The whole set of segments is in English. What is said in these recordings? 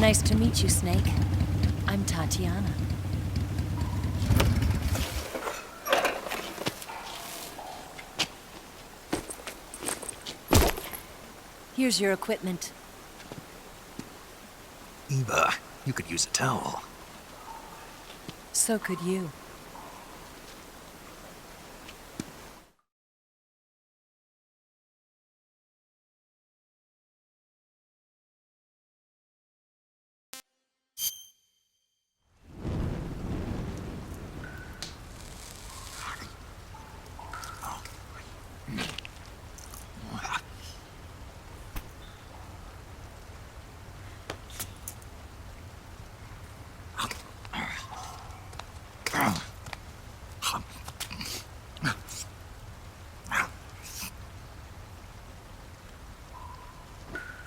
Nice to meet you, Snake. I'm Tatiana. Here's your equipment. Eva, you could use a towel. So could you.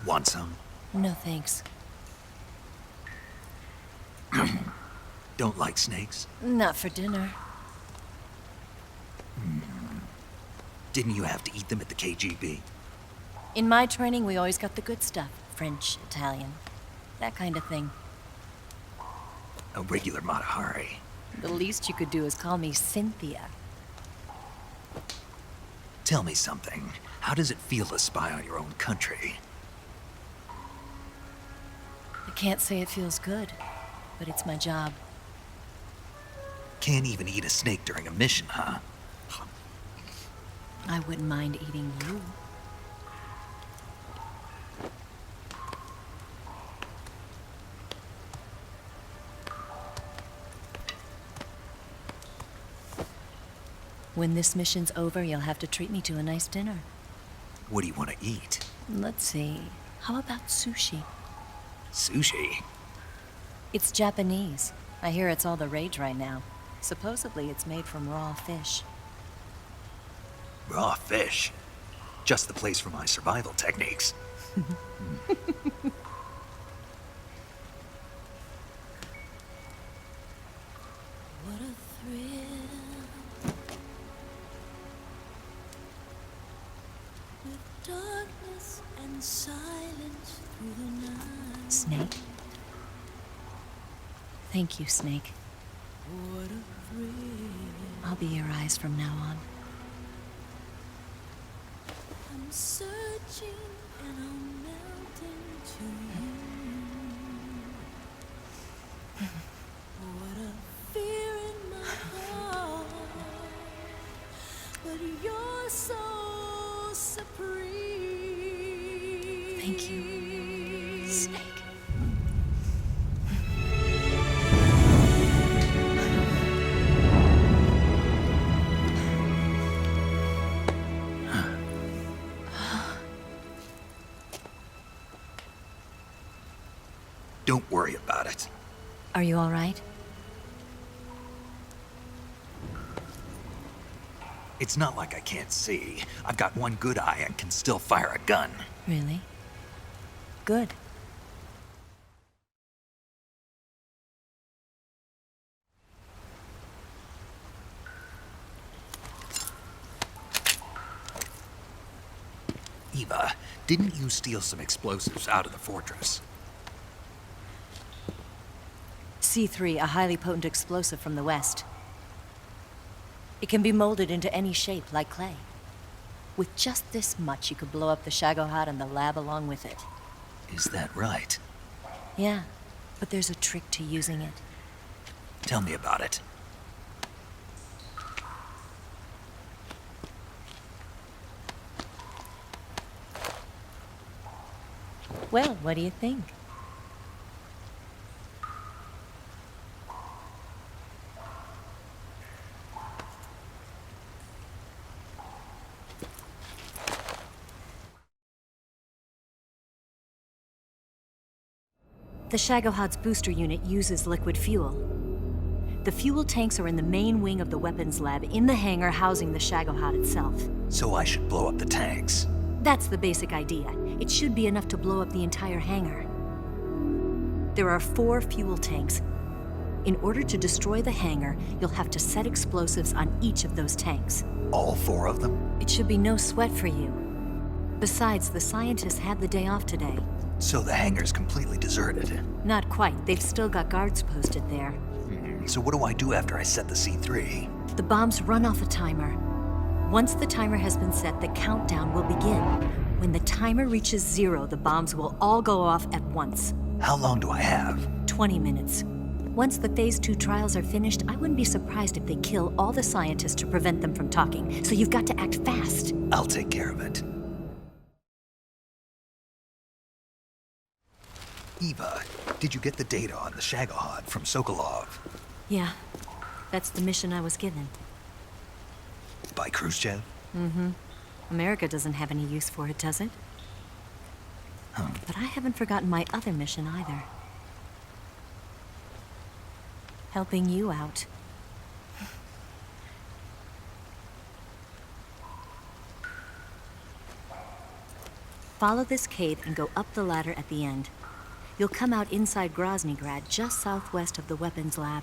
Want some? No thanks. Don't like snakes? Not for dinner. Didn't you have to eat them at the KGB? In my training, we always got the good stuff. French, Italian, that kind of thing. A regular Matahari. The least you could do is call me Cynthia. Tell me something. How does it feel to spy on your own country? I can't say it feels good, but it's my job. Can't even eat a snake during a mission, huh? I wouldn't mind eating you. When this mission's over, you'll have to treat me to a nice dinner. What do you want to eat? Let's see. How about sushi? Sushi? It's Japanese. I hear it's all the rage right now. Supposedly, it's made from raw fish. Raw fish? Just the place for my survival techniques. What a thrill. With darkness and silence through the night. Snake? Thank you, Snake. What a thrill. I'll be your eyes from now on. I'm searching and I'm melting to you. What a fear in my heart, but you're so supreme. Thank you, Snake. Don't worry about it. Are you all right? It's not like I can't see. I've got one good eye and can still fire a gun. Really? Good. Eva, didn't you steal some explosives out of the fortress? C3, a highly potent explosive from the west. It can be molded into any shape, like clay. With just this much, you could blow up the Shagohod and the lab along with it. Is that right? Yeah, but there's a trick to using it. Tell me about it. Well, what do you think? The Shagohod's booster unit uses liquid fuel. The fuel tanks are in the main wing of the weapons lab in the hangar housing the Shagohod itself. So I should blow up the tanks. That's the basic idea. It should be enough to blow up the entire hangar. There are 4 fuel tanks. In order to destroy the hangar, you'll have to set explosives on each of those tanks. All 4 of them? It should be no sweat for you. Besides, the scientists had the day off today. So the hangar's completely deserted. Not quite. They've still got guards posted there. So what do I do after I set the C3? The bombs run off a timer. Once the timer has been set, the countdown will begin. When the timer reaches 0, the bombs will all go off at once. How long do I have? 20 minutes. Once the Phase 2 trials are finished, I wouldn't be surprised if they kill all the scientists to prevent them from talking. So you've got to act fast. I'll take care of it. Eva, did you get the data on the Shagohod from Sokolov? Yeah, that's the mission I was given. By Khrushchev? America doesn't have any use for it, does it? But I haven't forgotten my other mission either. Helping you out. Follow this cave and go up the ladder at the end. You'll come out inside Groznyj Grad, just southwest of the weapons lab.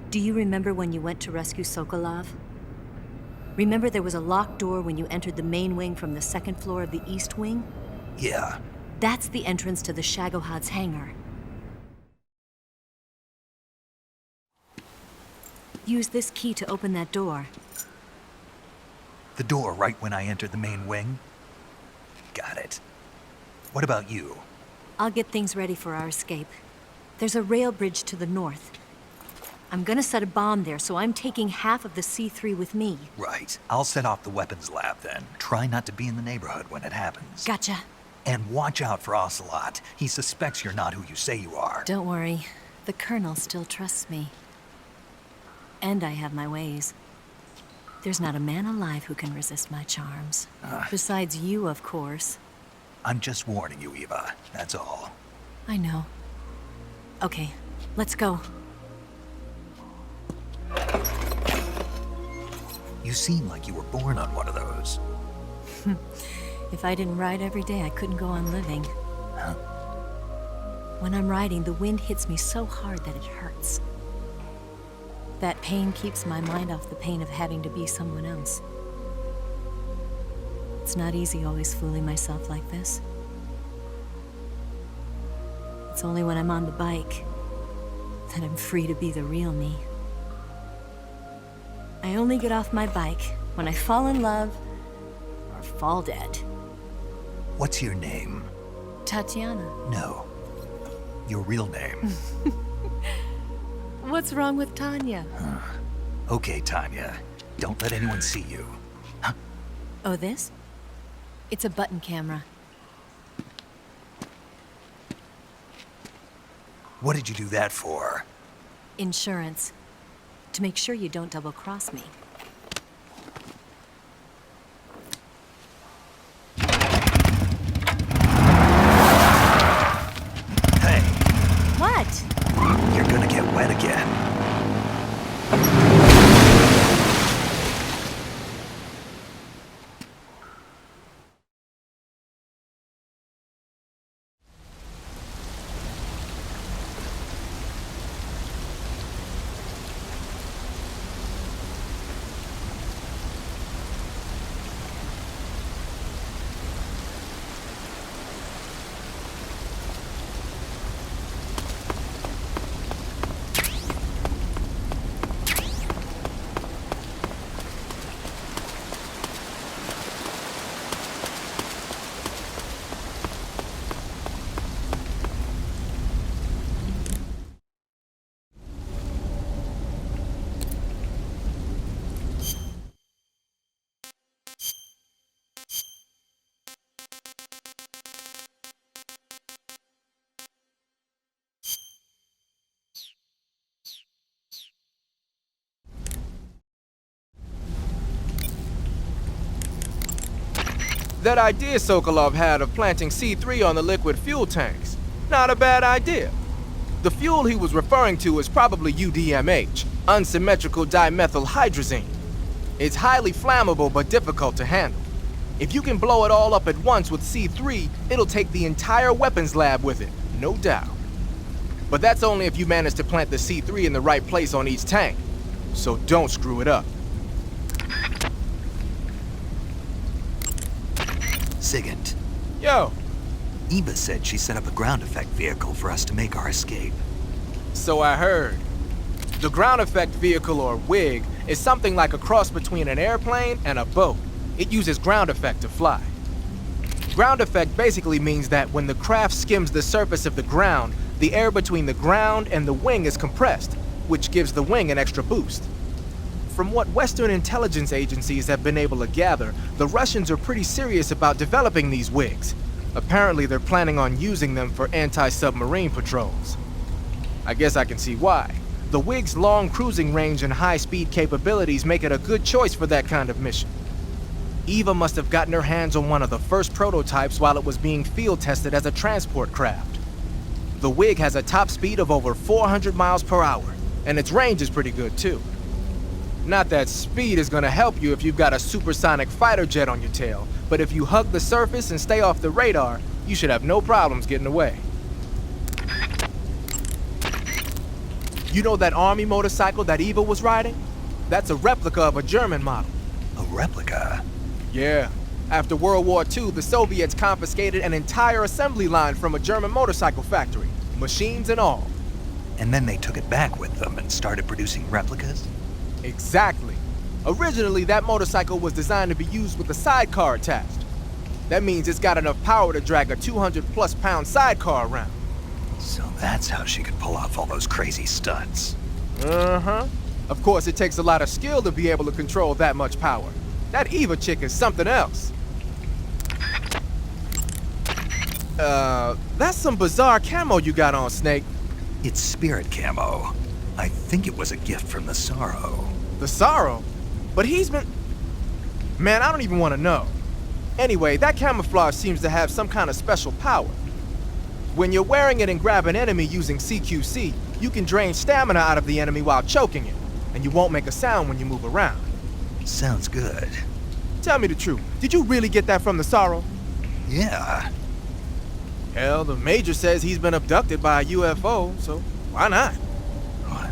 Do you remember when you went to rescue Sokolov? Remember there was a locked door when you entered the main wing from the second floor of the east wing? Yeah. That's the entrance to the Shagohod's hangar. Use this key to open that door. The door right when I entered the main wing? Got it. What about you? I'll get things ready for our escape. There's a rail bridge to the north. I'm gonna set a bomb there, so I'm taking half of the C3 with me. Right. I'll set off the weapons lab then. Try not to be in the neighborhood when it happens. Gotcha. And watch out for Ocelot. He suspects you're not who you say you are. Don't worry. The Colonel still trusts me. And I have my ways. There's not a man alive who can resist my charms. Besides you, of course. I'm just warning you, Eva. That's all. I know. Okay, let's go. You seem like you were born on one of those. If I didn't ride every day, I couldn't go on living. When I'm riding, the wind hits me so hard that it hurts. That pain keeps my mind off the pain of having to be someone else. It's not easy always fooling myself like this. It's only when I'm on the bike that I'm free to be the real me. I only get off my bike when I fall in love or fall dead. What's your name? Tatiana. No. Your real name. What's wrong with Tanya? Okay, Tanya. Don't let anyone see you. Oh, this? It's a button camera. What did you do that for? Insurance. To make sure you don't double-cross me. Hey, What? you're gonna get wet again. That idea Sokolov had of planting C3 on the liquid fuel tanks, not a bad idea. The fuel he was referring to is probably UDMH, unsymmetrical dimethylhydrazine. It's highly flammable but difficult to handle. If you can blow it all up at once with C3, it'll take the entire weapons lab with it, no doubt. But that's only if you manage to plant the C3 in the right place on each tank. So don't screw it up. Sigint, Yo, Eva said she set up a ground effect vehicle for us to make our escape. so I heard. The ground effect vehicle, or WIG, is something like a cross between an airplane and a boat. It uses ground effect to fly. Ground effect basically means that when the craft skims the surface of the ground, the air between the ground and the wing is compressed, which gives the wing an extra boost. From what Western intelligence agencies have been able to gather, the Russians are pretty serious about developing these WIGs. Apparently, they're planning on using them for anti-submarine patrols. I guess I can see why. The WIG's long cruising range and high-speed capabilities make it a good choice for that kind of mission. Eva must have gotten her hands on one of the first prototypes while it was being field tested as a transport craft. The WIG has a top speed of over 400 miles per hour, and its range is pretty good too. Not that speed is gonna help you if you've got a supersonic fighter jet on your tail, but if you hug the surface and stay off the radar, you should have no problems getting away. You know that army motorcycle that Eva was riding? That's a replica of a German model. A replica? Yeah. After World War II, the Soviets confiscated an entire assembly line from a German motorcycle factory, machines and all. And then they took it back with them and started producing replicas? Exactly. Originally, that motorcycle was designed to be used with a sidecar attached. That means it's got enough power to drag a 200-plus pound sidecar around. So that's how she could pull off all those crazy stunts. Uh-huh. Of course, it takes a lot of skill to be able to control that much power. That Eva chick is something else. That's some bizarre camo you got on, Snake. It's spirit camo. I think it was a gift from the Sorrow. The Sorrow? But he's been... Man, I don't even want to know. Anyway, that camouflage seems to have some kind of special power. When you're wearing it and grab an enemy using CQC, you can drain stamina out of the enemy while choking it, and you won't make a sound when you move around. Sounds good. Tell me the truth, did you really get that from the Sorrow? Yeah. Hell, the Major says he's been abducted by a UFO, so why not? What?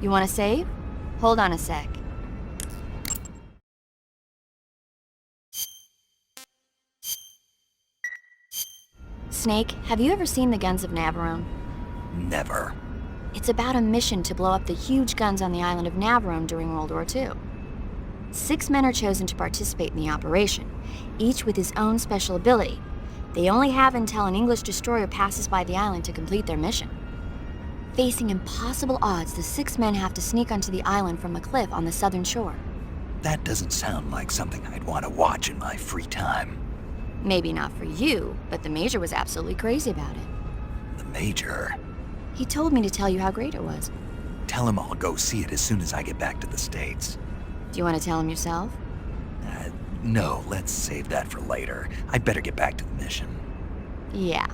You want to save? Hold on a sec. Snake, have you ever seen the Guns of Navarone? Never. It's about a mission to blow up the huge guns on the island of Navarone during World War II. 6 men are chosen to participate in the operation, each with his own special ability. They only have until an English destroyer passes by the island to complete their mission. Facing impossible odds, the 6 men have to sneak onto the island from a cliff on the southern shore. That doesn't sound like something I'd want to watch in my free time. Maybe not for you, but the Major was absolutely crazy about it. The Major? He told me to tell you how great it was. Tell him I'll go see it as soon as I get back to the States. Do you want to tell him yourself? No, let's save that for later. I'd better get back to the mission. Yeah,